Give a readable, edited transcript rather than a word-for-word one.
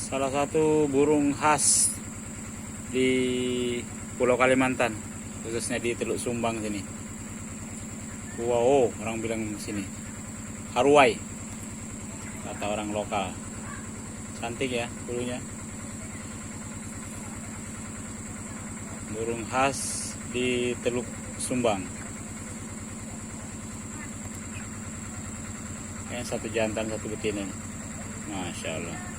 Salah satu burung khas di Pulau Kalimantan, khususnya di Teluk Sumbang sini. Wow, orang bilang sini haruai, kata orang lokal. Cantik ya bulunya. Burung khas di Teluk Sumbang. Kayaknya satu jantan satu betina nih. Masya Allah.